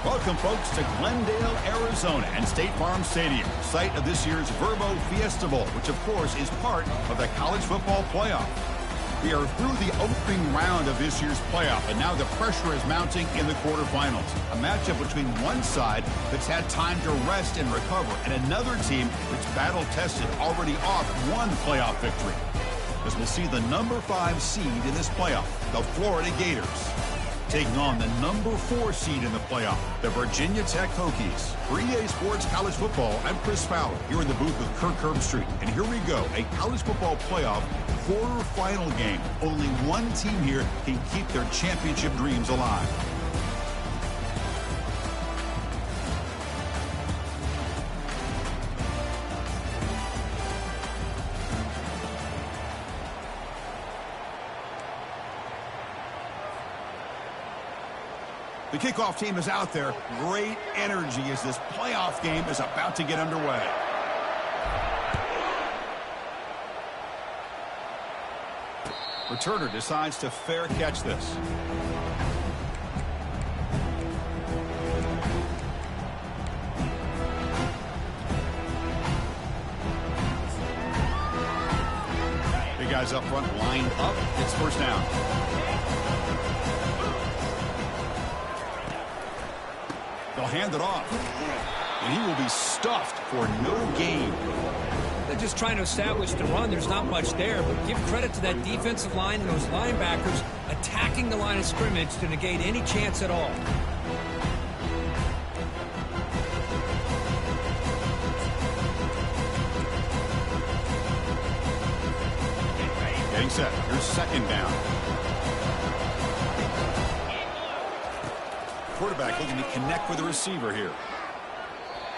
Welcome, folks, to Glendale, Arizona, and State Farm Stadium, site of this year's Verbo Fiesta Bowl, which, of course, is part of the college football playoff. We are through the opening round of this year's playoff, and now the pressure is mounting in the quarterfinals. A matchup between one side that's had time to rest and recover, and another team that's battle-tested, already off one playoff victory. As we'll see the number 5 seed in this playoff, the Florida Gators, taking on the number 4 seed in the playoff, the Virginia Tech Hokies. For EA Sports College Football, I'm Chris Fowler, here in the booth with Kirk Herbstreit. And here we go, a college football playoff quarterfinal game. Only one team here can keep their championship dreams alive. The kickoff team is out there. Great energy as this playoff game is about to get underway. Returner decides to fair catch this. Big guys up front lined up. It's first down. They'll hand it off, and he will be stuffed for no gain. They're just trying to establish the run. There's not much there, but give credit to that defensive line and those linebackers attacking the line of scrimmage to negate any chance at all. Getting set. Here's second down. Quarterback looking to connect with the receiver here.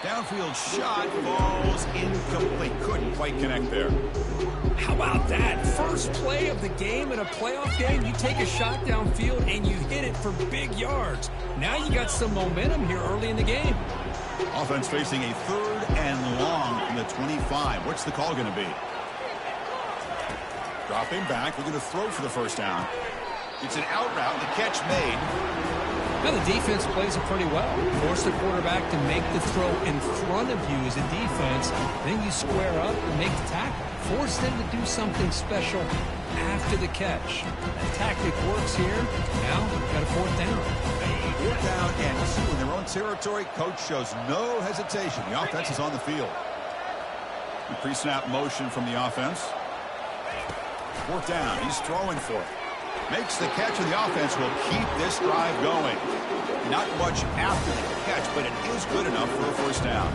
Downfield shot falls incomplete. Couldn't quite connect there. How about that? First play of the game in a playoff game, you take a shot downfield and you hit it for big yards. Now you got some momentum here early in the game. Offense facing a 3rd and long from the 25. What's the call going to be? Dropping back, looking to throw for the first down. It's an out route, the catch made. Now the defense plays it pretty well. Force the quarterback to make the throw in front of you as a defense. Then you square up and make the tackle. Force them to do something special after the catch. That tactic works here. Now we've got a 4th down. 4th down and 2 in their own territory. Coach shows no hesitation. The offense is on the field. The pre-snap motion from the offense. 4th down. He's throwing for it. Makes the catch, and the offense will keep this drive going. Not much after the catch, but it is good enough for a first down.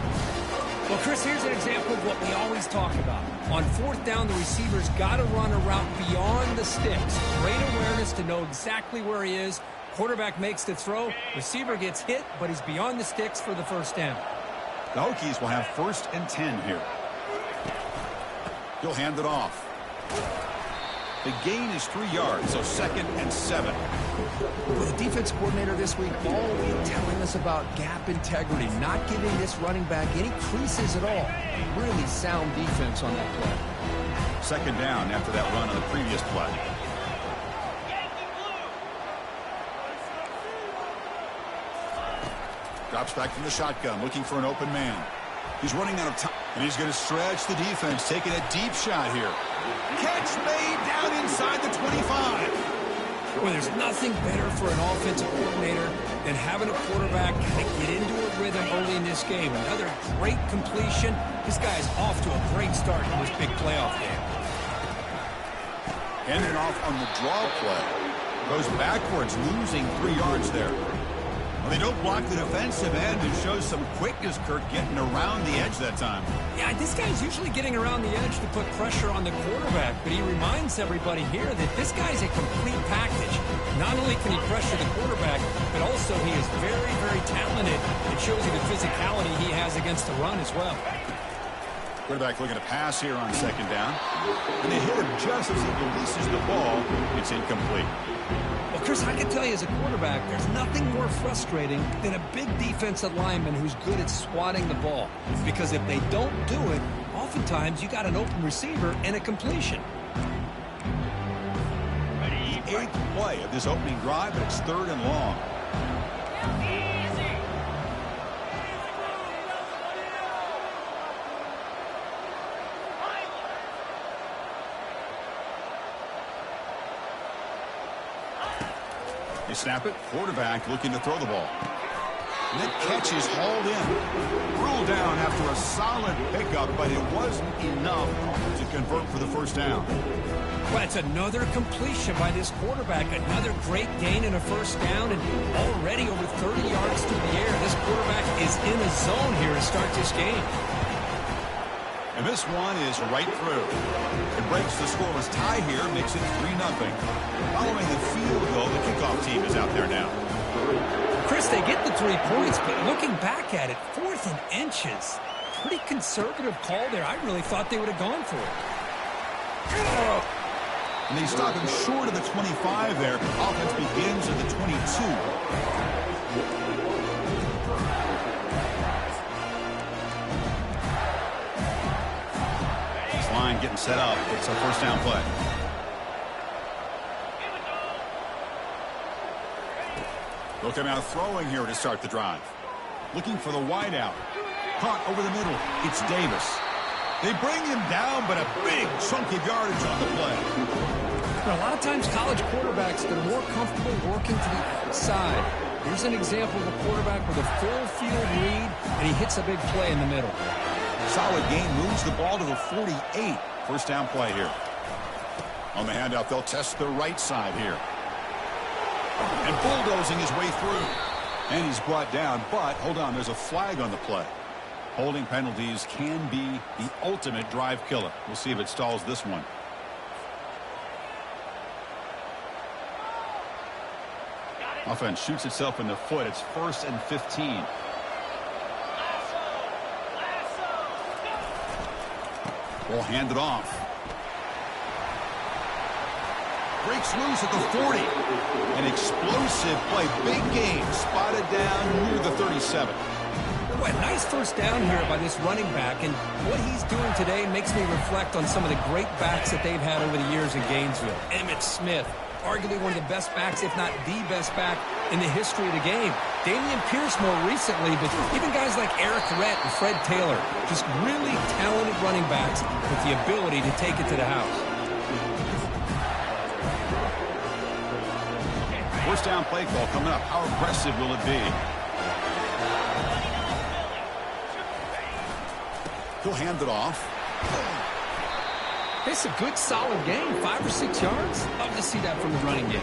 Well, Chris, here's an example of what we always talk about. On 4th down, the receiver's got to run a route beyond the sticks. Great awareness to know exactly where he is. Quarterback makes the throw. Receiver gets hit, but he's beyond the sticks for the first down. The Hokies will have 1st and 10 here. He'll hand it off. The gain is 3 yards, so 2nd and 7. Well, the defense coordinator this week all week telling us about gap integrity, not giving this running back any creases at all. Really sound defense on that play. 2nd down after that run on the previous play. Drops back from the shotgun, looking for an open man. He's running out of time, and he's going to stretch the defense, taking a deep shot here. Catch made down inside the 25. Well, there's nothing better for an offensive coordinator than having a quarterback kind of get into a rhythm early in this game. Another great completion. This guy's off to a great start in this big playoff game. Handing off on the draw play. Goes backwards, losing 3 yards there. Well, they don't block the defensive end and shows some quickness, Kirk, getting around the edge that time. Yeah, this guy's usually getting around the edge to put pressure on the quarterback, but he reminds everybody here that this guy's a complete package. Not only can he pressure the quarterback, but also he is very, very talented. It shows you the physicality he has against the run as well. Quarterback looking to pass here on 2nd down. And they hit him just as he releases the ball. It's incomplete. Well, Chris, I can tell you as a quarterback, there's nothing more frustrating than a big defensive lineman who's good at swatting the ball. Because if they don't do it, oftentimes you got an open receiver and a completion. The 8th play of this opening drive, but it's 3rd and long. They snap it. Quarterback looking to throw the ball. And that catch is hauled in. Ruled down after a solid pickup, but it wasn't enough to convert for the first down. Well, it's another completion by this quarterback. Another great gain in a first down, and already over 30 yards through the air. This quarterback is in a zone here to start this game. And this one is right through. It breaks the scoreless tie here, makes it 3-0. Following the field goal, the kickoff team is out there now. Chris, they get the 3 points, but looking back at it, 4th and inches. Pretty conservative call there. I really thought they would have gone for it. And they stop him short of the 25 there. Offense begins at the 22. Line getting set up. It's a first down play. They'll come out throwing here to start the drive. Looking for the wide out. Caught over the middle. It's Davis. They bring him down, but a big chunk of yardage on the play. But a lot of times college quarterbacks, they're more comfortable working to the outside. Here's an example of a quarterback with a full field read, and he hits a big play in the middle. Solid gain, moves the ball to the 48. First down play here. On the handout, they'll test the right side here. And bulldozing his way through. And he's brought down, but hold on, there's a flag on the play. Holding penalties can be the ultimate drive killer. We'll see if it stalls this one. Offense shoots itself in the foot. It's 1st and 15. Ball handed off. Breaks loose at the 40. An explosive play. Big game. Spotted down near the 37. Well, nice first down here by this running back. And what he's doing today makes me reflect on some of the great backs that they've had over the years in Gainesville. Emmitt Smith, arguably one of the best backs, if not the best back in the history of the game. Damian Pierce more recently, but even guys like Eric Rhett and Fred Taylor, just really talented running backs with the ability to take it to the house. First down play call coming up. How aggressive will it be? He'll hand it off. It's a good, solid game. 5 or 6 yards. Love to see that from the running game.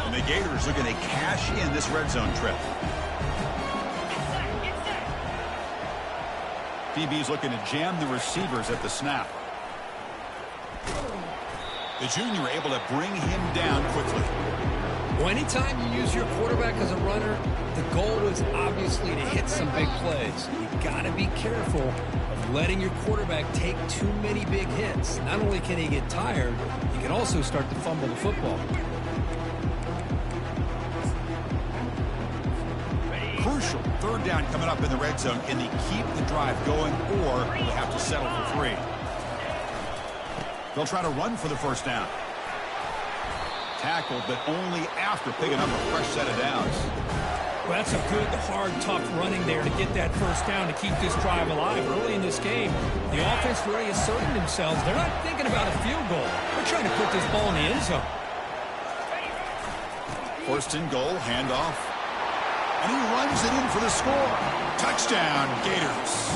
And the Gators looking to cash in this red zone trip. DB's looking to jam the receivers at the snap. The junior able to bring him down quickly. Well, anytime you use your quarterback as a runner, the goal is obviously to hit some big plays. You got to be careful of letting your quarterback take too many big hits. Not only can he get tired, he can also start to fumble the football. Crucial. Third down coming up in the red zone. Can they keep the drive going, or will they have to settle for 3? They'll try to run for the first down. Tackled, but only after picking up a fresh set of downs. Well, that's a good, hard, tough running there to get that first down to keep this drive alive. Early in this game, the offense really asserting themselves. They're not thinking about a field goal. They're trying to put this ball in the end zone. First and goal, handoff. And he runs it in for the score. Touchdown, Gators.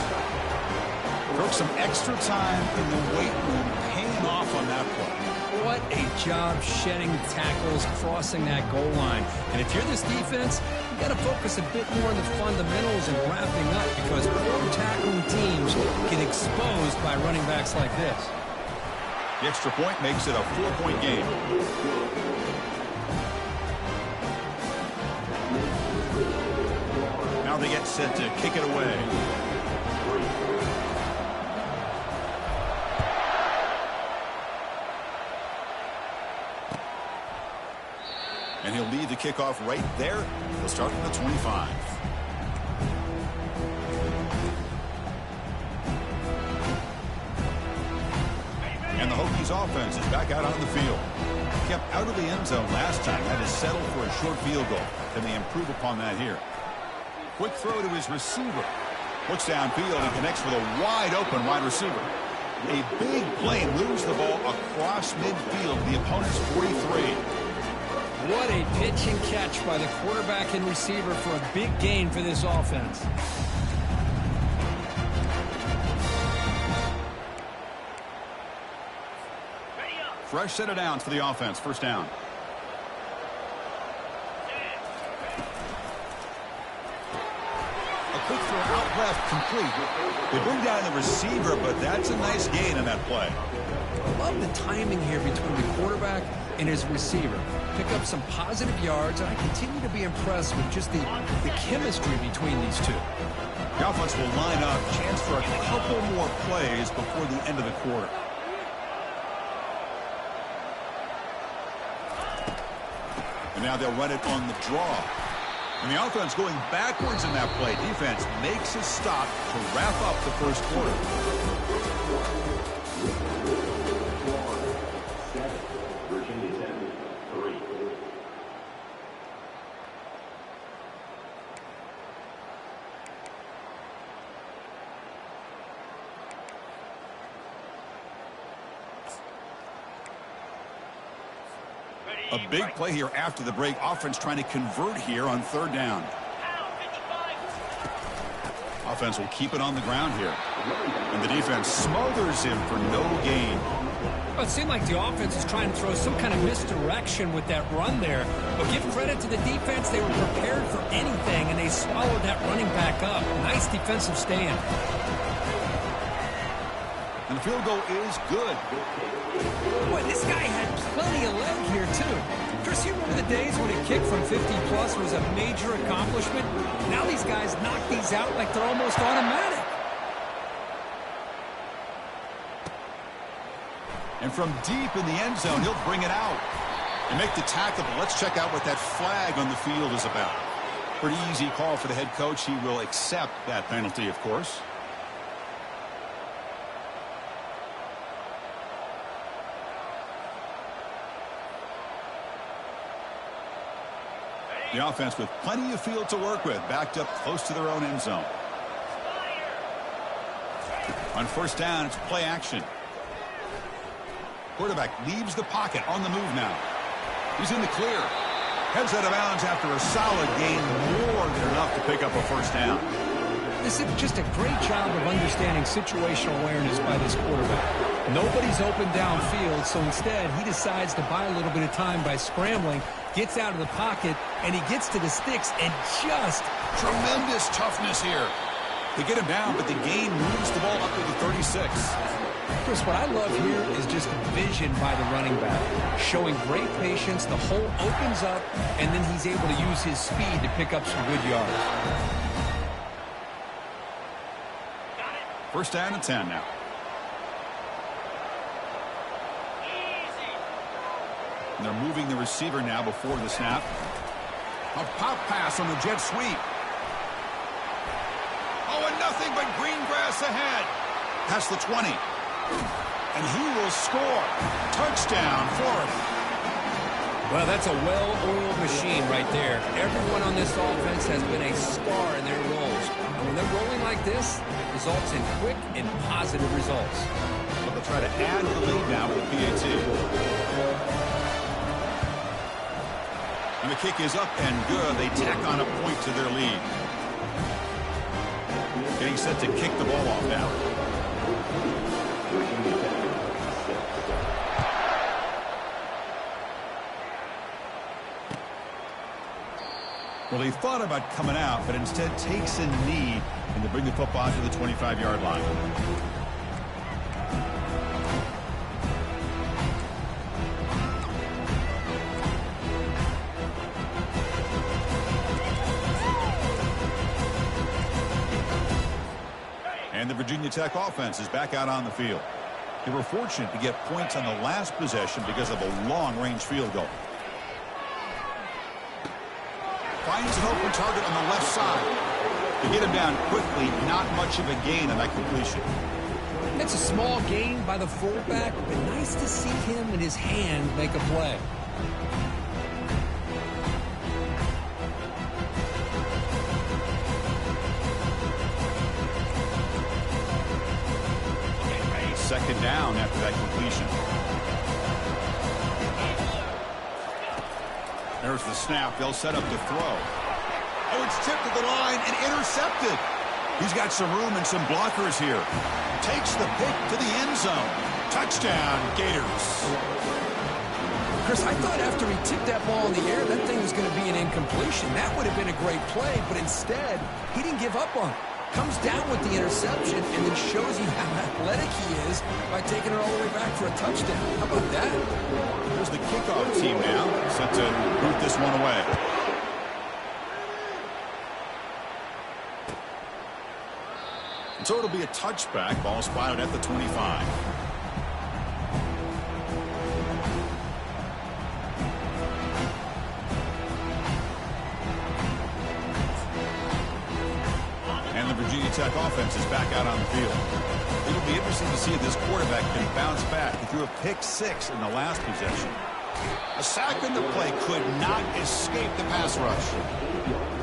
Took some extra time in the weight room, paying off on that play. What a job shedding tackles, crossing that goal line. And if you're this defense, you got to focus a bit more on the fundamentals and wrapping up, because poor tackling teams get exposed by running backs like this. The extra point makes it a 4-point game. Now they get set to kick it away. And he'll lead the kickoff right there. He'll start from the 25. And the Hokies offense is back out on the field. Kept out of the end zone last time. Had to settle for a short field goal. Can they improve upon that here? Quick throw to his receiver. Looks downfield and connects with a wide-open wide receiver. A big play moves the ball across midfield to the opponent's 43. What a pitch and catch by the quarterback and receiver for a big gain for this offense. Fresh set of downs for the offense. First down. A quick throw out left, complete. They bring down the receiver, but that's a nice gain on that play. I love the timing here between the quarterback and his receiver. Pick up some positive yards, and I continue to be impressed with just the chemistry between these two. The offense will line up. Chance for a couple more plays before the end of the quarter. And now they'll run it on the draw. And the offense going backwards in that play. Defense makes a stop to wrap up the first quarter. A big play here after the break. Offense trying to convert here on third down. Offense will keep it on the ground here. And the defense smothers him for no gain. Well, it seemed like the offense is trying to throw some kind of misdirection with that run there. But give credit to the defense. They were prepared for anything, and they swallowed that running back up. Nice defensive stand. And the field goal is good. Boy, this guy had plenty of leg here, too. Chris, you remember the days when a kick from 50-plus was a major accomplishment? Now these guys knock these out like they're almost automatic. And from deep in the end zone, he'll bring it out and make the tackle. But let's check out what that flag on the field is about. Pretty easy call for the head coach. He will accept that penalty, of course. The offense with plenty of field to work with, backed up close to their own end zone. On first down, it's play action. Quarterback leaves the pocket on the move now. He's in the clear. Heads out of bounds after a solid gain, more than enough to pick up a first down. This is just a great job of understanding situational awareness by this quarterback. Nobody's open downfield, so instead he decides to buy a little bit of time by scrambling, gets out of the pocket, and he gets to the sticks and just... Tremendous toughness here. They get him down, but the gain moves the ball up to the 36. Chris, what I love here is just vision by the running back. Showing great patience, the hole opens up, and then he's able to use his speed to pick up some good yards. First down and 10 now. And they're moving the receiver now before the snap. A pop pass on the jet sweep. Oh, and nothing but green grass ahead. Past the 20. And he will score. Touchdown, Florida. Well, that's a well-oiled machine right there. Everyone on this offense has been a star in their roles. And when they're rolling like this, it results in quick and positive results. But they'll try to add to the lead now with PAT. And the kick is up and good. They tack on a point to their lead. Getting set to kick the ball off now. Well, he thought about coming out, but instead takes a knee and to bring the football to the 25-yard line. And the Virginia Tech offense is back out on the field. They were fortunate to get points on the last possession because of a long-range field goal. Finds an open target on the left side. To get him down quickly, not much of a gain on that completion. It's a small gain by the fullback, but nice to see him and his hand make a play. second down after that completion. There's the snap. They'll set up the throw. Oh, it's tipped to the line and intercepted. He's got some room and some blockers here. Takes the pick to the end zone. Touchdown, Gators. Chris, I thought after he tipped that ball in the air, that thing was going to be an incompletion. That would have been a great play, but instead, he didn't give up on it. Comes down with the interception and then shows you how athletic he is by taking it all the way back for a touchdown. How about that? Here's the kickoff team now, set to boot this one away. So it'll be a touchback. Ball spotted at the 25. And the Virginia Tech offense is back out on the field. It'll be interesting to see if this quarterback can bounce back. He threw a pick 6 in the last possession. A sack in the play could not escape the pass rush.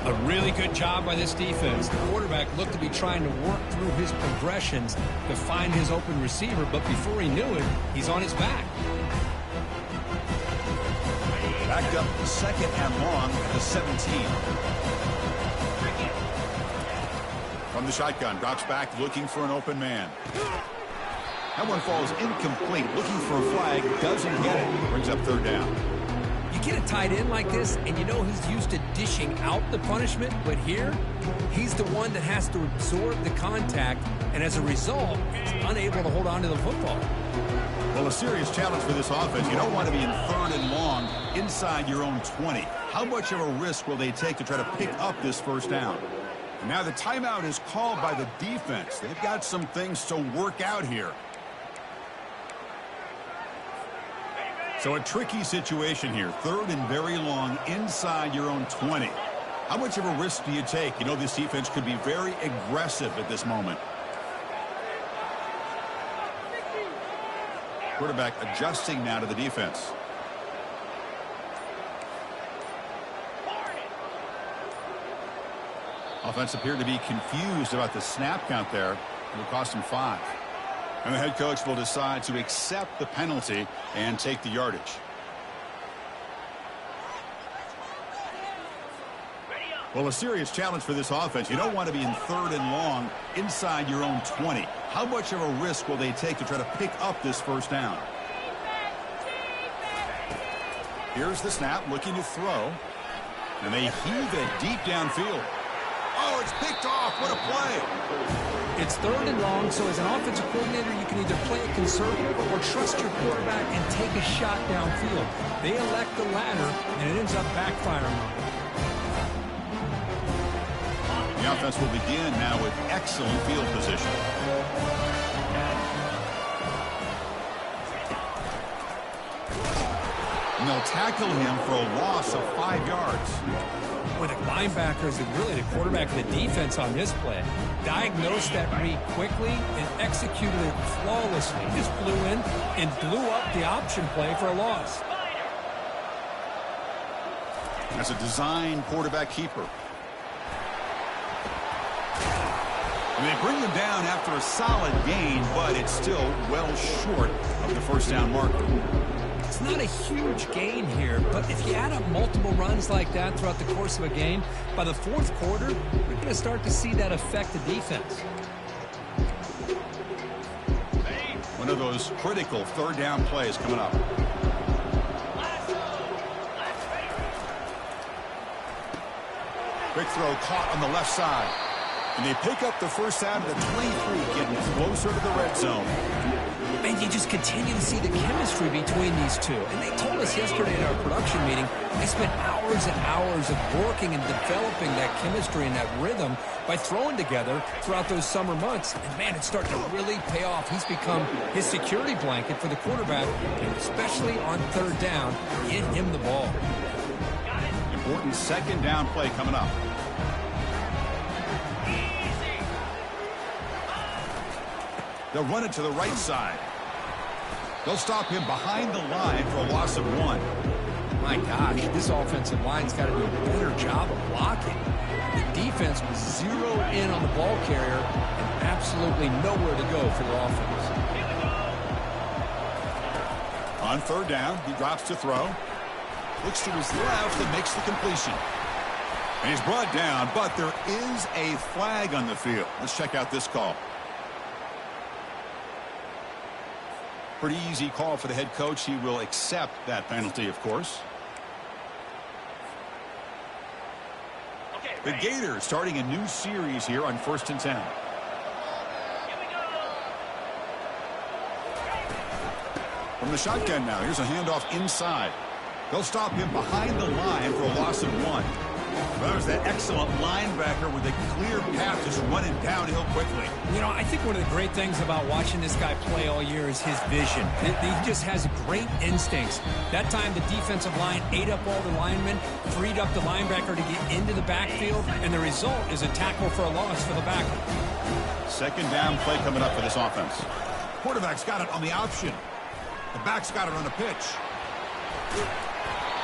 A really good job by this defense. The quarterback looked to be trying to work through his progressions to find his open receiver, but before he knew it, he's on his back. Backed up second and long at the 17. From the shotgun, drops back, looking for an open man. That one falls incomplete, looking for a flag, doesn't get it, brings up third down. You get a tight end like this, and you know he's used to dishing out the punishment, but here, he's the one that has to absorb the contact, and as a result, he's unable to hold on to the football. Well, a serious challenge for this offense. You don't want to be in third and long inside your own 20. How much of a risk will they take to try to pick up this first down? And now the timeout is called by the defense. They've got some things to work out here. So a tricky situation here. Third and very long inside your own 20. How much of a risk do you take? You know this defense could be very aggressive at this moment. Quarterback adjusting now to the defense. Offense appeared to be confused about the snap count there. It'll cost him 5. And the head coach will decide to accept the penalty and take the yardage. Well, a serious challenge for this offense. You don't want to be in third and long inside your own 20. How much of a risk will they take to try to pick up this first down? Here's the snap, looking to throw. And they heave it deep downfield. Oh, it's picked off. What a play. It's third and long, so as an offensive coordinator, you can either play it conservative or trust your quarterback and take a shot downfield. They elect the latter, and it ends up backfiring on them. The offense will begin now with excellent field position. And they'll tackle him for a loss of 5 yards. With the linebackers and really the quarterback and the defense on this play, diagnosed that read quickly and executed it flawlessly. Just flew in and blew up the option play for a loss. That's a design quarterback keeper. And they bring him down after a solid gain, but it's still well short of the first down marker. It's not a huge gain here, but if you add up multiple runs like that throughout the course of a game, by the fourth quarter, we're going to start to see that affect the defense. One of those critical third down plays coming up. Quick throw caught on the left side. And they pick up the first down to the 23, getting closer to the red zone. Man, you just continue to see the chemistry between these two. And they told us yesterday in our production meeting, they spent hours and hours of working and developing that chemistry and that rhythm by throwing together throughout those summer months. And, man, it's starting to really pay off. He's become his security blanket for the quarterback, and especially on third down, get him the ball. Important second down play coming up. They'll run it to the right side. They'll stop him behind the line for a loss of 1. My gosh, this offensive line's got to do a better job of blocking. The defense was zeroed in on the ball carrier and absolutely nowhere to go for the offense. On third down, he drops to throw. Looks to his left and makes the completion. And he's brought down, but there is a flag on the field. Let's check out this call. Pretty easy call for the head coach. He will accept that penalty, of course. The Gators starting a new series here on 1st and 10. From the shotgun now, here's a handoff inside. They'll stop him behind the line for a loss of 1. Well, there's that excellent linebacker with a clear path just running downhill quickly. You know, I think one of the great things about watching this guy play all year is his vision. He just has great instincts. That time the defensive line ate up all the linemen, freed up the linebacker to get into the backfield, and the result is a tackle for a loss for the backup. Second down play coming up for this offense. Quarterback's got it on the option. The back's got it on the pitch.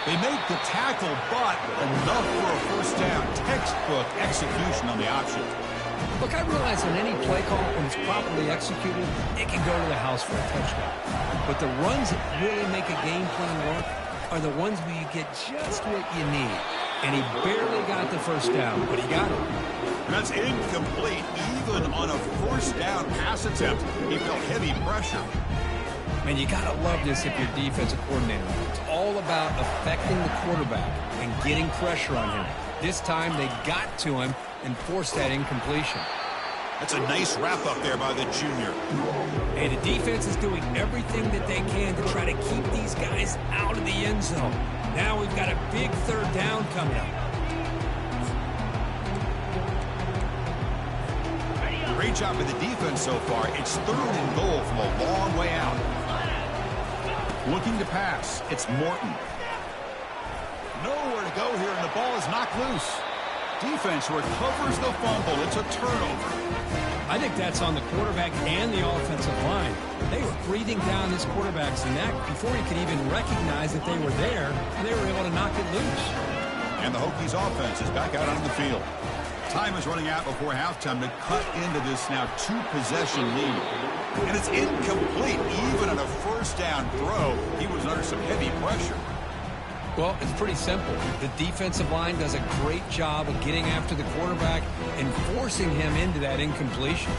They make the tackle, but enough for a first down. Textbook execution on the option. Look, I realize on any play call, when it's properly executed, it can go to the house for a touchdown. But the runs that really make a game plan work are the ones where you get just what you need. And he barely got the first down, but he got it. And that's incomplete. Even on a first down pass attempt, he felt heavy pressure. And you got to love this if you're defensive coordinator. It's all about affecting the quarterback and getting pressure on him. This time they got to him and forced that incompletion. That's a nice wrap-up there by the junior. And the defense is doing everything that they can to try to keep these guys out of the end zone. Now we've got a big third down coming up. Great job by the defense so far. It's 3rd and goal from a long way out. Looking to pass. It's Morton. Nowhere to go here, and the ball is knocked loose. Defense recovers the fumble. It's a turnover. I think that's on the quarterback and the offensive line. They were breathing down this quarterback's neck before he could even recognize that they were there, and they were able to knock it loose. And the Hokies offense is back out on the field. Time is running out before halftime to cut into this now 2-possession lead. And it's incomplete. Even on a first down throw, he was under some heavy pressure. Well, it's pretty simple. The defensive line does a great job of getting after the quarterback and forcing him into that incompletion.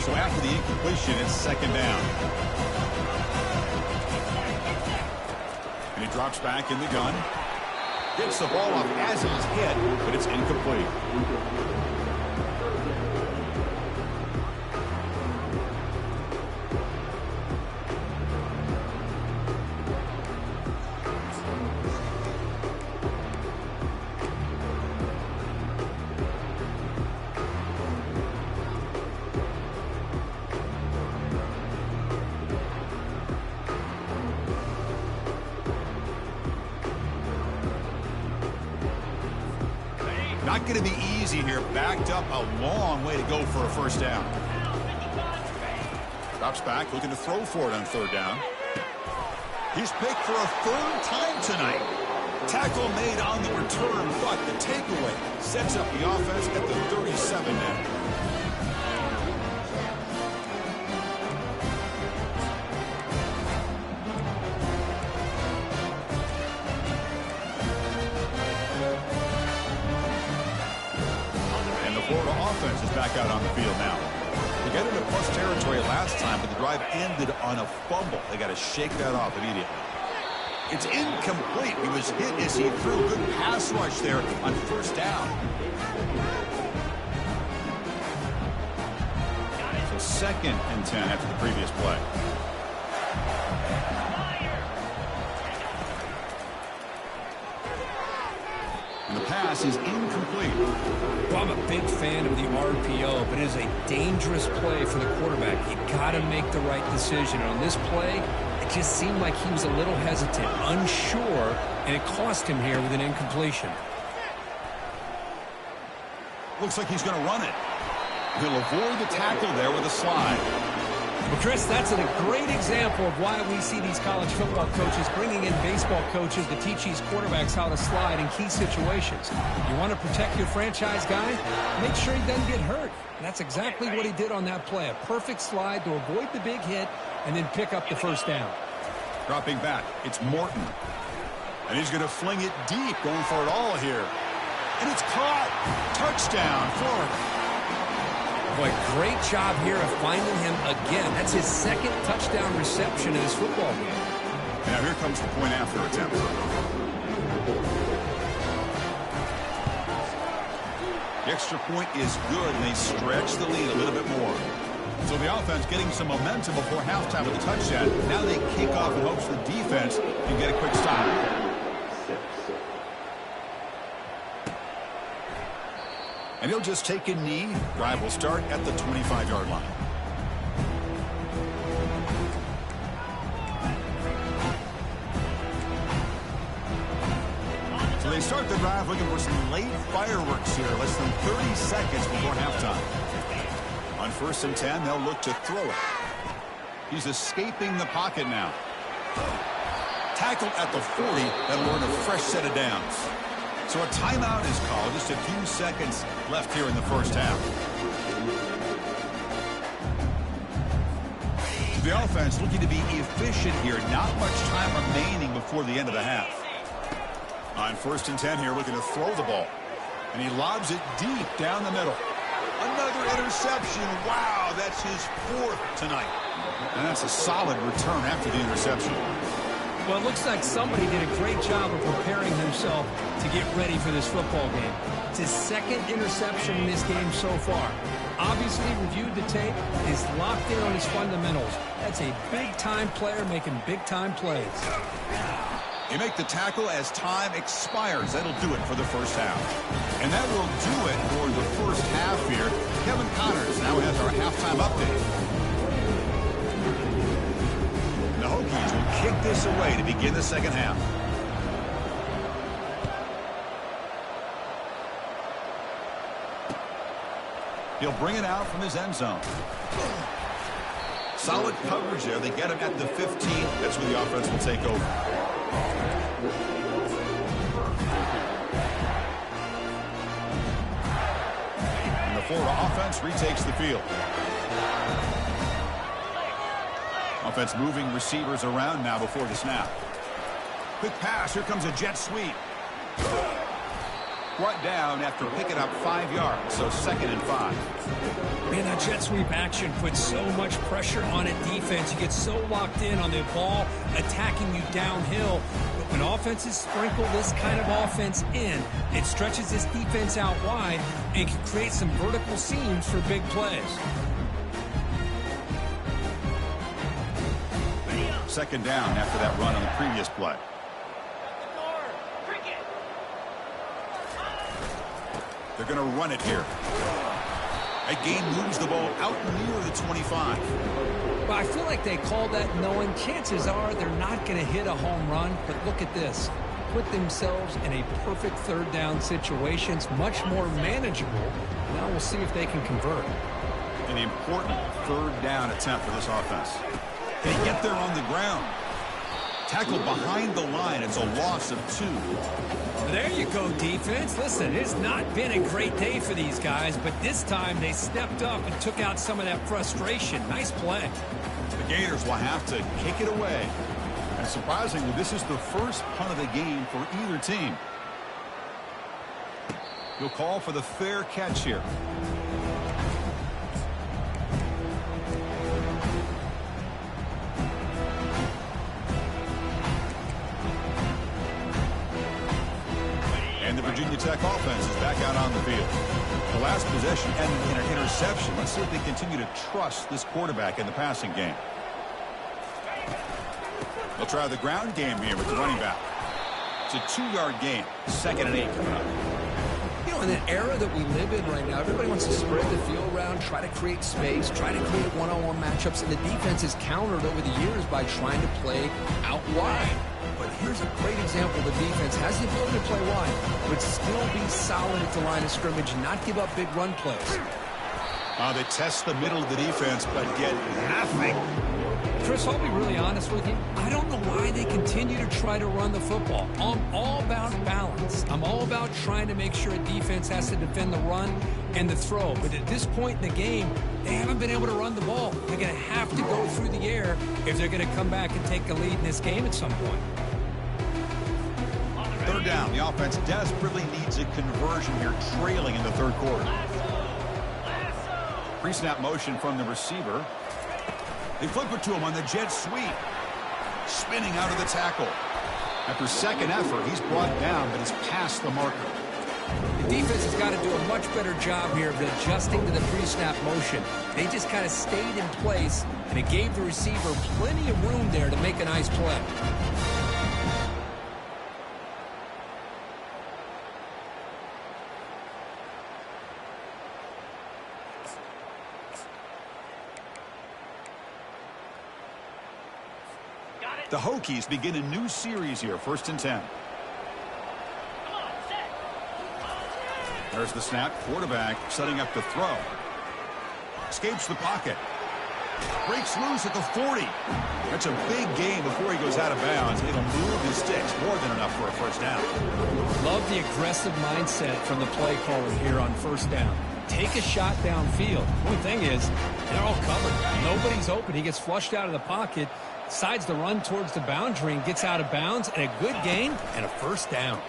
So after the incompletion, it's second down. And he drops back in the gun. Gets the ball off as he's hit, but it's incomplete. Not going to be easy here. Backed up a long way to go for a first down. Drops back, looking to throw for it on third down. He's picked for a 3rd time tonight. Tackle made on the return, but the takeaway sets up the offense at the 37 now. Offense is back out on the field now. They got into plus territory last time, but the drive ended on a fumble. They got to shake that off immediately. It's incomplete. He was hit as he threw a good pass rush there on first down. So 2nd and 10 after the previous play. And the pass is incomplete. Well, I'm a big fan of the RPO, but it is a dangerous play for the quarterback. You got to make the right decision. On this play, it just seemed like he was a little hesitant, unsure, and it cost him here with an incompletion. Looks like he's going to run it. He'll avoid the tackle there with a slide. Well, Chris, that's a great example of why we see these college football coaches bringing in baseball coaches to teach these quarterbacks how to slide in key situations. You want to protect your franchise guy? Make sure he doesn't get hurt. And that's exactly what he did on that play. A perfect slide to avoid the big hit and then pick up the first down. Dropping back, it's Morton. And he's going to fling it deep, going for it all here. And it's caught. Touchdown, Florida. Boy, great job here of finding him again. That's his second touchdown reception in this football game. Now here comes the point after attempt. The extra point is good, and they stretch the lead a little bit more. So the offense getting some momentum before halftime with a touchdown. Now they kick off in hopes the defense can get a quick stop. And he'll just take a knee. Drive will start at the 25-yard line. So they start the drive looking for some late fireworks here. Less than 30 seconds before halftime. On 1st and 10, they'll look to throw it. He's escaping the pocket now. Tackled at the 40. That'll earn a fresh set of downs. So a timeout is called. Just a few seconds left here in the first half. The offense looking to be efficient here. Not much time remaining before the end of the half. On 1st and 10 here, looking to throw the ball. And he lobs it deep down the middle. Another interception. Wow, that's his 4th tonight. And that's a solid return after the interception. Well, it looks like somebody did a great job of preparing himself to get ready for this football game. It's his 2nd interception in this game so far. Obviously reviewed the tape, is locked in on his fundamentals. That's a big-time player making big-time plays. They make the tackle as time expires. That'll do it for the first half. And that will do it for the first half here. Kevin Connors now has our halftime update. The Hokies will kick this away to begin the second half. He'll bring it out from his end zone. Solid coverage there. They get him at the 15. That's where the offense will take over. And the Florida offense retakes the field. Offense moving receivers around now before the snap. Quick pass. Here comes a jet sweep. Brought down after picking up 5 yards, so 2nd and 5. Man, that jet sweep action puts so much pressure on a defense. You get so locked in on the ball attacking you downhill. But when offenses sprinkle this kind of offense in, it stretches this defense out wide and can create some vertical seams for big plays. 2nd down after that run on the previous play. They're going to run it here. Again, moves the ball out near the 25. Well, I feel like they call that knowing chances are they're not going to hit a home run. But look at this. Put themselves in a perfect 3rd down situation. It's much more manageable. Now we'll see if they can convert. An important 3rd down attempt for this offense. They get there on the ground. Tackled behind the line. It's a loss of 2. There you go, defense. Listen, it's not been a great day for these guys, but this time they stepped up and took out some of that frustration. Nice play. The Gators will have to kick it away. And surprisingly, this is the first punt of the game for either team. He'll call for the fair catch here. And the Virginia Tech offense is back out on the field. The last possession ended in an interception. Let's see if they continue to trust this quarterback in the passing game. They'll try the ground game here with the running back. It's a 2-yard gain. 2nd and 8 coming up. You know, in the era that we live in right now, everybody wants to spread the field around, try to create space, try to create one-on-one matchups, and the defense is countered over the years by trying to play out wide. But here's a great example. The defense has the ability to play wide, but still be solid at the line of scrimmage and not give up big run plays. They test the middle of the defense, but get nothing. Chris, I'll be really honest with you. I don't know why they continue to try to run the football. I'm all about balance. I'm all about trying to make sure a defense has to defend the run and the throw. But at this point in the game, they haven't been able to run the ball. They're going to have to go through the air if they're going to come back and take the lead in this game at some point. Third down. The offense desperately needs a conversion here, trailing in the third quarter. Pre-snap motion from the receiver. They flip it to him on the jet sweep. Spinning out of the tackle. After second effort, he's brought down, but is past the marker. The defense has got to do a much better job here of adjusting to the pre-snap motion. They just kind of stayed in place, and it gave the receiver plenty of room there to make a nice play. The Hokies begin a new series here, 1st and 10. There's the snap. Quarterback setting up the throw. Escapes the pocket. Breaks loose at the 40. That's a big gain before he goes out of bounds. It'll move his sticks. More than enough for a first down. Love the aggressive mindset from the play caller here on first down. Take a shot downfield. One thing is, they're all covered. Nobody's open. He gets flushed out of the pocket. Decides the run towards the boundary and gets out of bounds, and a good gain and a first down.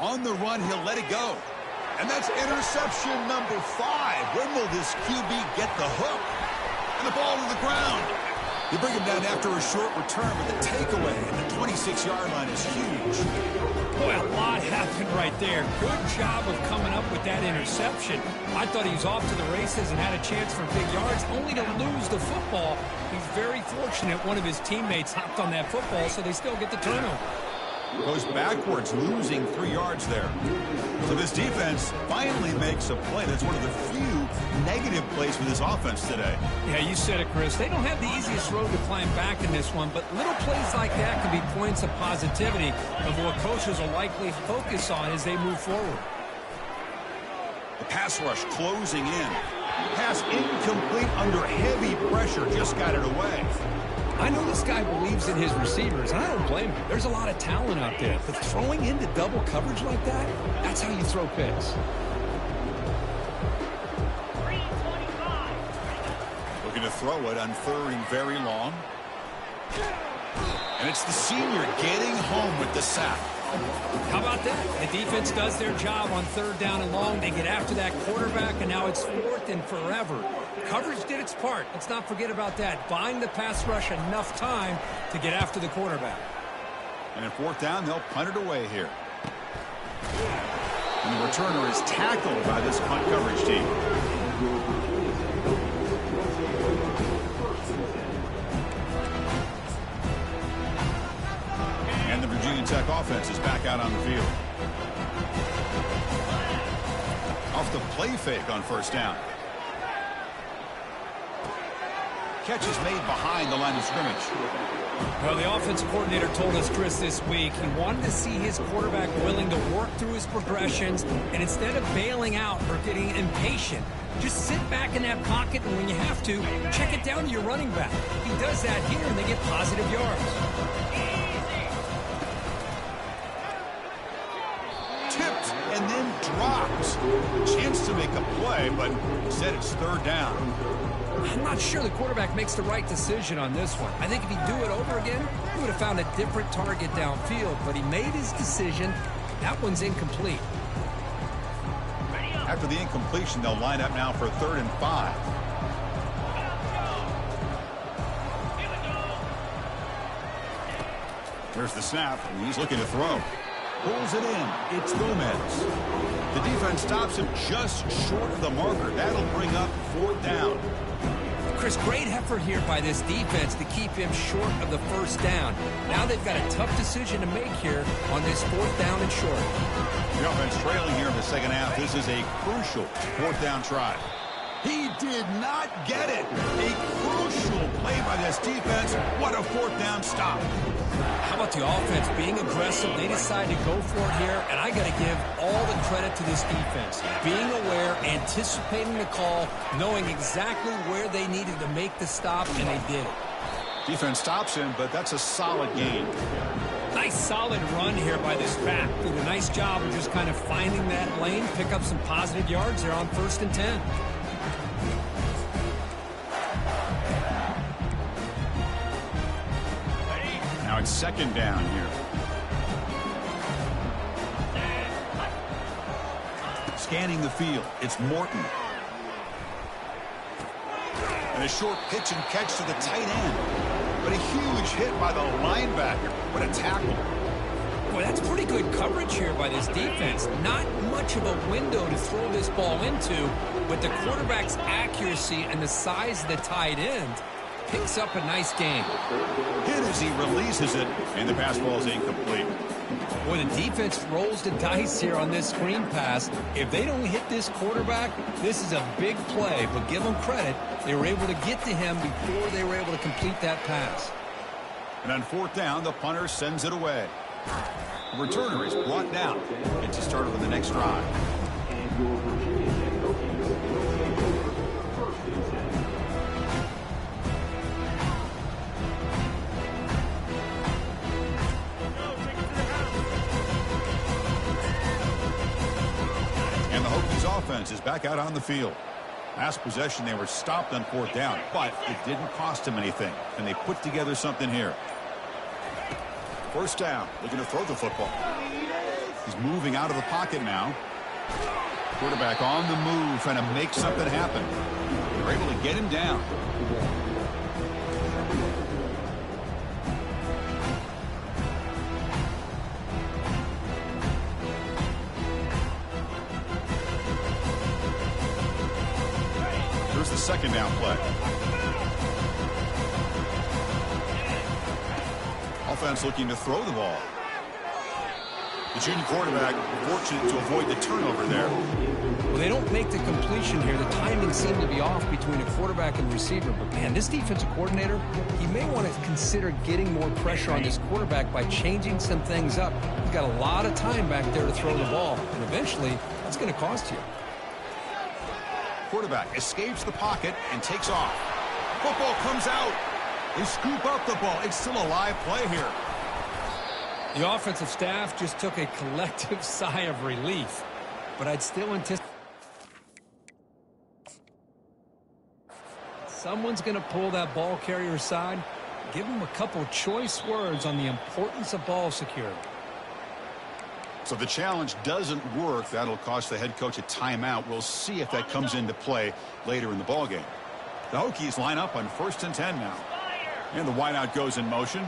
On the run, he'll let it go. And that's interception number 5. When will this QB get the hook? And the ball to the ground. They bring him down after a short return, but the takeaway at the 26-yard line is huge. Boy, a lot happened right there. Good job of coming up with that interception. I thought he was off to the races and had a chance for big yards, only to lose the football. He's very fortunate one of his teammates hopped on that football, so they still get the turnover. Goes backwards, losing 3 yards there. So this defense finally makes a play. That's one of the few negative plays for this offense today. Yeah, you said it, Chris. They don't have the easiest road to climb back in this one, but little plays like that can be points of positivity of what coaches will likely focus on as they move forward. The pass rush closing in. Pass incomplete under heavy pressure. Just got it away. I know this guy believes in his receivers, and I don't blame him. There's a lot of talent out there, but throwing into double coverage like that, that's how you throw picks. Looking to throw it on 3rd and very long. And it's the senior getting home with the sack. How about that? The defense does their job on 3rd down and long. They get after that quarterback, and now it's 4th and forever. Coverage did its part. Let's not forget about that. Buying the pass rush enough time to get after the quarterback. And in 4th down, they'll punt it away here. And the returner is tackled by this punt coverage team. And the Virginia Tech offense is back out on the field. Off the play fake on 1st down. Catch is made behind the line of scrimmage. Well, the offensive coordinator told us, Chris, this week he wanted to see his quarterback willing to work through his progressions, and instead of bailing out or getting impatient, just sit back in that pocket, and when you have to, check it down to your running back. He does that here, and they get positive yards. Tipped and then dropped. Chance to make a play, but instead it's 3rd down. I'm not sure the quarterback makes the right decision on this one. I think if he'd do it over again, he would have found a different target downfield, but he made his decision. That one's incomplete. After the incompletion, they'll line up now for 3rd and 5. There's the snap, and he's looking to throw. Pulls it in. It's Gomez. The defense stops him just short of the marker. That'll bring up 4th down. Chris, great effort here by this defense to keep him short of the 1st down. Now they've got a tough decision to make here on this 4th down and short. The offense trailing here in the 2nd half. This is a crucial 4th down try. He did not get it. A crucial play by this defense. What a fourth down stop. How about the offense being aggressive? They decided to go for it here, and I got to give all the credit to this defense. Being aware, anticipating the call, knowing exactly where they needed to make the stop, and they did it. Defense stops him, but that's a solid gain. Nice solid run here by this back. Did a nice job of just kind of finding that lane, pick up some positive yards there on 1st and 10. Now it's 2nd down here. Scanning the field, it's Morton. And a short pitch and catch to the tight end. But a huge hit by the linebacker. What a tackle. Boy, that's pretty good coverage here by this defense. Not much of a window to throw this ball into, but the quarterback's accuracy and the size of the tight end picks up a nice game. Hit as he releases it, and the pass ball is incomplete. Boy, the defense rolls the dice here on this screen pass. If they don't hit this quarterback, this is a big play, but give them credit. They were able to get to him before they were able to complete that pass. And on 4th down, the punter sends it away. The returner is brought down. It's a start of the next drive. And the Hokies offense is back out on the field. Last possession, they were stopped on 4th down, but it didn't cost them anything. And they put together something here. 1st down, looking to throw the football. He's moving out of the pocket now. Quarterback on the move, trying to make something happen. They're able to get him down. Here's the 2nd down play. Offense looking to throw the ball. The junior quarterback fortunate to avoid the turnover there. Well, they don't make the completion here. The timing seemed to be off between a quarterback and receiver. But, man, this defensive coordinator, he may want to consider getting more pressure on this quarterback by changing some things up. He's got a lot of time back there to throw the ball. And eventually, that's going to cost you. Quarterback escapes the pocket and takes off. Football comes out. They scoop up the ball. It's still a live play here. The offensive staff just took a collective sigh of relief, but I'd still anticipate someone's going to pull that ball carrier aside, give him a couple choice words on the importance of ball security. So the challenge doesn't work. That'll cost the head coach a timeout. We'll see if that comes into play later in the ballgame. The Hokies line up on 1st and 10 now. And the wideout goes in motion.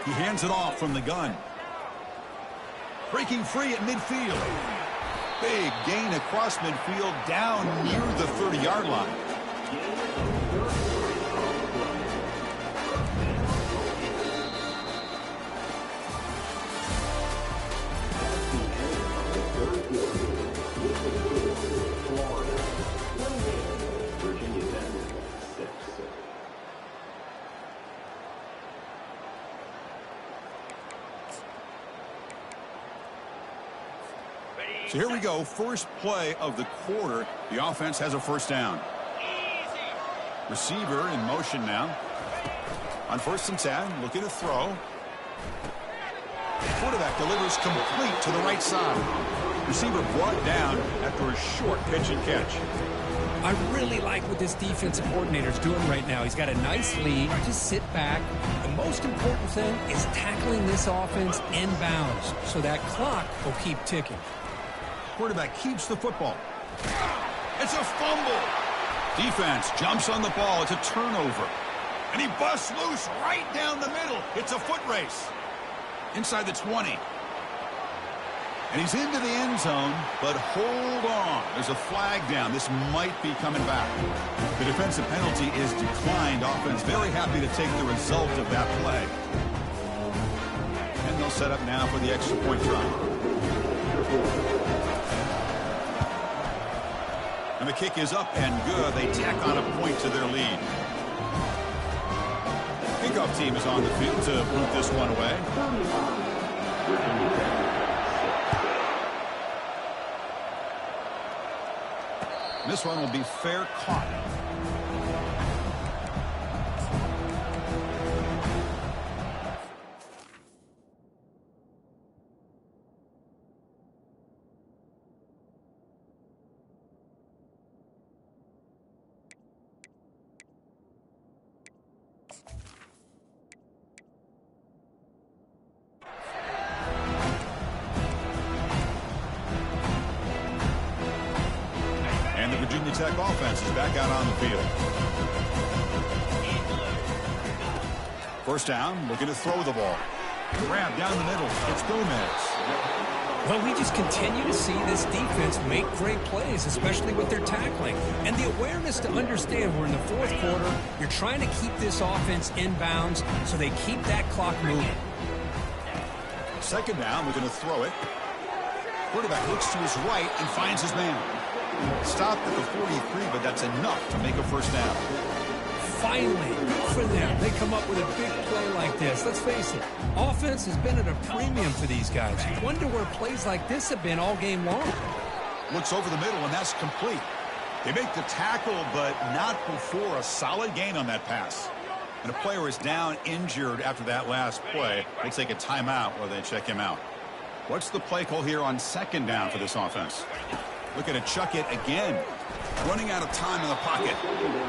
He hands it off from the gun. Breaking free at midfield. Big gain across midfield down near the 30-yard line. So here we go, first play of the quarter. The offense has a 1st down. Receiver in motion now. On 1st and 10, looking to throw. Quarterback delivers complete to the right side. Receiver brought down after a short pitch and catch. I really like what this defensive coordinator is doing right now. He's got a nice lead. Just sit back. The most important thing is tackling this offense inbounds so that clock will keep ticking. Quarterback keeps the football. It's a fumble. Defense jumps on the ball. It's a turnover. And he busts loose right down the middle. It's a foot race. Inside the 20. And he's into the end zone, but hold on. There's a flag down. This might be coming back. The defensive penalty is declined. Offense very happy to take the result of that play. And they'll set up now for the extra point try. And the kick is up and good. They tack on a point to their lead. Kickoff team is on the field to boot this one away. This one will be fair caught. Virginia Tech offense is back out on the field. First down, looking to throw the ball. Grab down the middle. It's Gomez. Well, we just continue to see this defense make great plays, especially with their tackling. And the awareness to understand we're in the fourth quarter, you're trying to keep this offense in bounds so they keep that clock moving. Second down, we're going to throw it. Quarterback looks to his right and finds his man. Stopped at the 43, but that's enough to make a first down. Finally, for them, they come up with a big play like this. Let's face it, offense has been at a premium for these guys. You wonder where plays like this have been all game long. Looks over the middle, and that's complete. They make the tackle, but not before a solid gain on that pass. And a player is down injured after that last play. We'll take a timeout while they check him out. What's the play call here on second down for this offense? Looking to chuck it again. Running out of time in the pocket.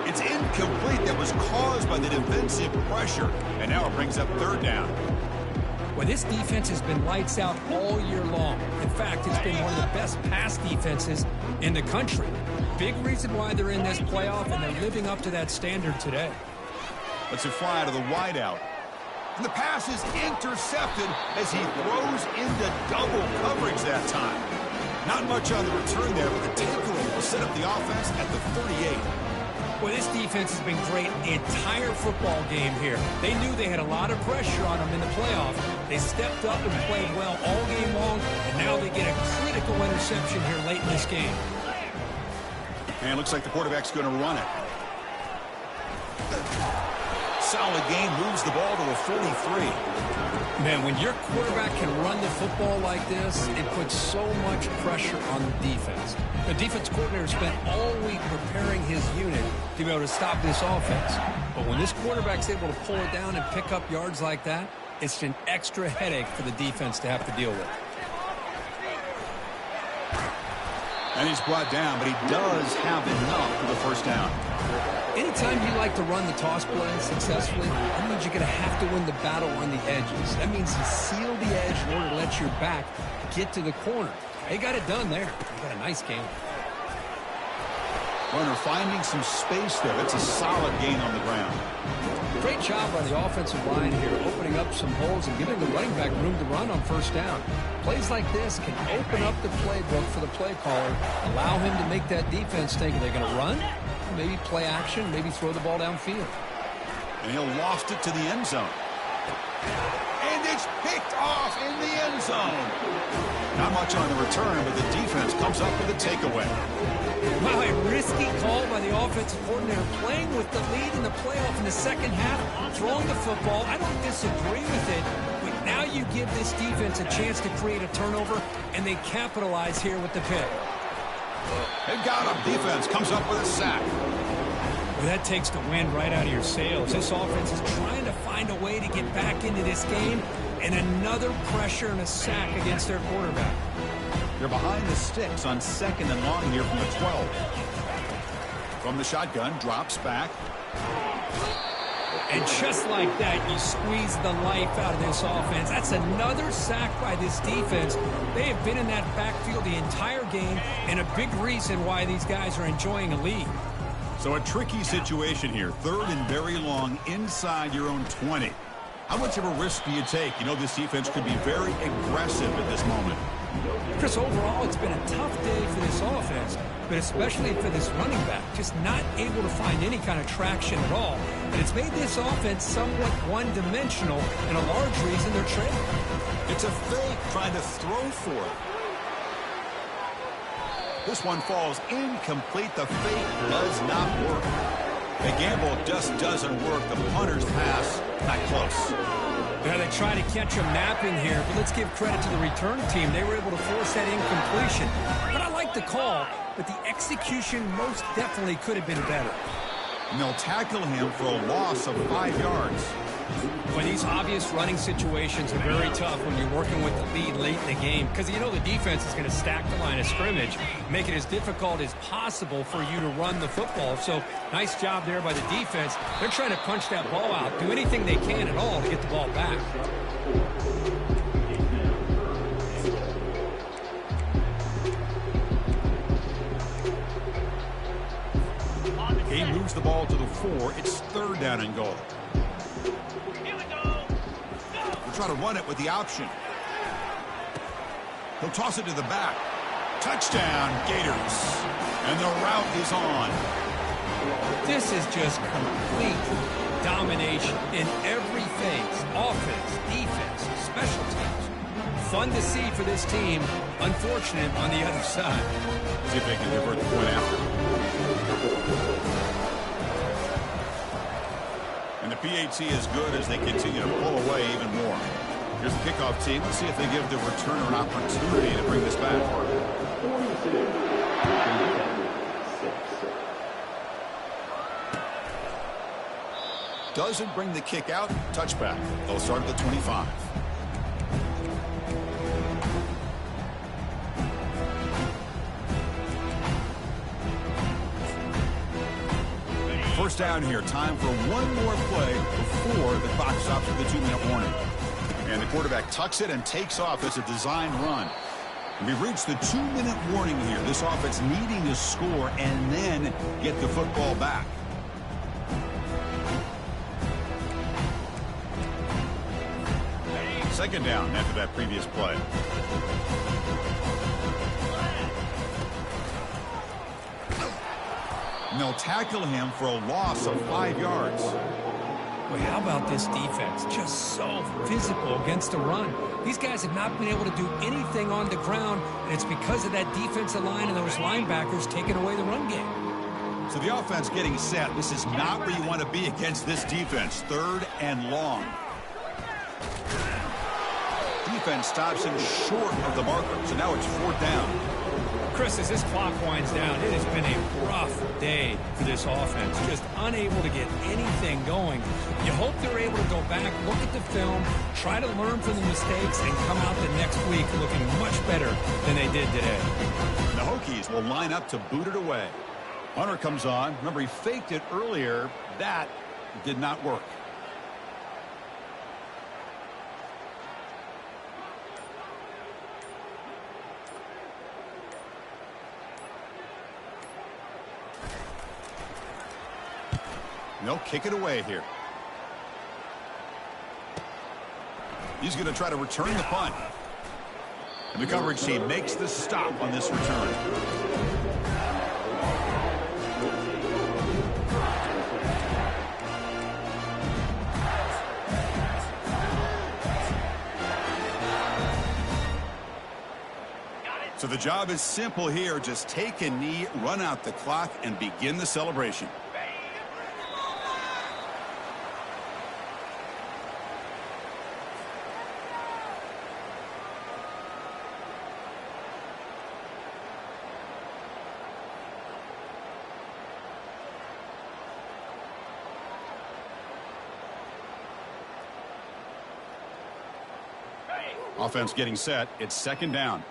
It's incomplete. That was caused by the defensive pressure. And now it brings up third down. Well, this defense has been lights out all year long. In fact, it's been one of the best pass defenses in the country. Big reason why they're in this playoff, and they're living up to that standard today. Let's fly to the wideout. And the pass is intercepted as he throws into double coverage that time. Not much on the return there, but the takeaway will set up the offense at the 38. Well, this defense has been great the entire football game here. They knew they had a lot of pressure on them in the playoff. They stepped up and played well all game long, and now they get a critical interception here late in this game. And it looks like the quarterback's going to run it. Solid game, moves the ball to the 43. Man, when your quarterback can run the football like this, it puts so much pressure on the defense. The defense coordinator spent all week preparing his unit to be able to stop this offense. But when this quarterback's able to pull it down and pick up yards like that, it's an extra headache for the defense to have to deal with. And he's brought down, but he does have enough for the first down. Anytime you like to run the toss play successfully, that means you're going to have to win the battle on the edges. That means you seal the edge in order to let your back get to the corner. They got it done there. They got a nice game. Runner finding some space there. That's a solid gain on the ground. Great job by the offensive line here, opening up some holes and giving the running back room to run on first down. Plays like this can open up the playbook for the play caller, allow him to make that defense think, are they going to run? Maybe play action, maybe throw the ball downfield. And he'll loft it to the end zone. And it's picked off in the end zone. Not much on the return, but the defense comes up with a takeaway. Wow, a risky call by the offensive coordinator, playing with the lead in the playoff in the second half, throwing the football. I don't disagree with it, but now you give this defense a chance to create a turnover, and they capitalize here with the pick. They've got him. Defense comes up with a sack. Well, that takes the wind right out of your sails. This offense is trying to find a way to get back into this game, and another pressure and a sack against their quarterback. They're behind the sticks on second and long here from the 12. From the shotgun, drops back. And just like that, you squeeze the life out of this offense. That's another sack by this defense. They have been in that backfield the entire game, and a big reason why these guys are enjoying a lead. So a tricky situation here. Third and very long inside your own 20. How much of a risk do you take? You know this defense could be very aggressive at this moment. Chris, overall, it's been a tough day for this offense, but especially for this running back, just not able to find any kind of traction at all. And it's made this offense somewhat one-dimensional, and a large reason they're trailing. It's a fake trying to throw for it. This one falls incomplete. The fake does not work. The gamble just doesn't work. The punter's pass, not close. Yeah, they try to catch him napping here, but let's give credit to the return team. They were able to force that incompletion. But I like the call, but the execution most definitely could have been better. And they'll tackle him for a loss of 5 yards. Well, these obvious running situations are very tough when you're working with the lead late in the game because you know the defense is going to stack the line of scrimmage, make it as difficult as possible for you to run the football. So nice job there by the defense. They're trying to punch that ball out, do anything they can at all to get the ball back. He moves the ball to the 4. It's 3rd down and goal. Try to run it with the option. He'll toss it to the back. Touchdown, Gators. And the route is on. This is just complete domination in every phase. Offense, defense, special teams. Fun to see for this team. Unfortunate on the other side. See if they can convert the point after. And the PAT is good as they continue to pull away even more. Here's the kickoff team. Let's see if they give the returner an opportunity to bring this back. Doesn't bring the kick out. Touchback. They'll start at the 25. First down here. Time for one more play before the clock stops with a 2-minute warning. And the quarterback tucks it and takes off as a design run. And we've reached the 2-minute warning here. This offense needing to score and then get the football back. Second down after that previous play. And they'll tackle him for a loss of 5 yards. Boy, how about this defense? Just so physical against the run. These guys have not been able to do anything on the ground, and it's because of that defensive line and those linebackers taking away the run game. So the offense getting set. This is not where you want to be against this defense. 3rd and long. Defense stops him short of the marker, so now it's 4th down. Chris, as this clock winds down, it has been a rough day for this offense. Just unable to get anything going. You hope they're able to go back, look at the film, try to learn from the mistakes, and come out the next week looking much better than they did today. The Hokies will line up to boot it away. Hunter comes on. Remember, he faked it earlier. That did not work. And they'll kick it away here. He's going to try to return the punt. And the coverage team makes the stop on this return. So the job is simple here. Just take a knee, run out the clock, and begin the celebration. Offense getting set. It's 2nd down.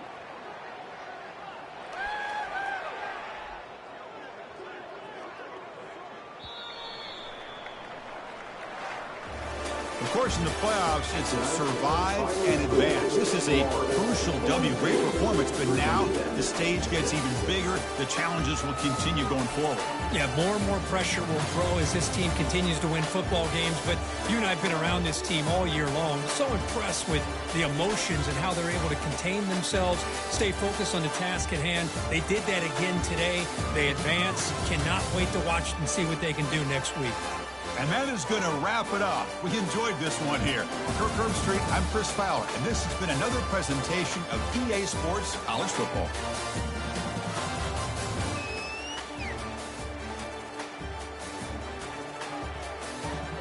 Of course, in the playoffs, it's survive and advance. This is a crucial W. Great performance, but now the stage gets even bigger. The challenges will continue going forward. Yeah, more and more pressure will grow as this team continues to win football games, but you and I have been around this team all year long. So impressed with the emotions and how they're able to contain themselves, stay focused on the task at hand. They did that again today. They advance. Cannot wait to watch and see what they can do next week. And that is going to wrap it up. We enjoyed this one here. For Kirk Herbstreit, I'm Chris Fowler, and this has been another presentation of EA Sports College Football.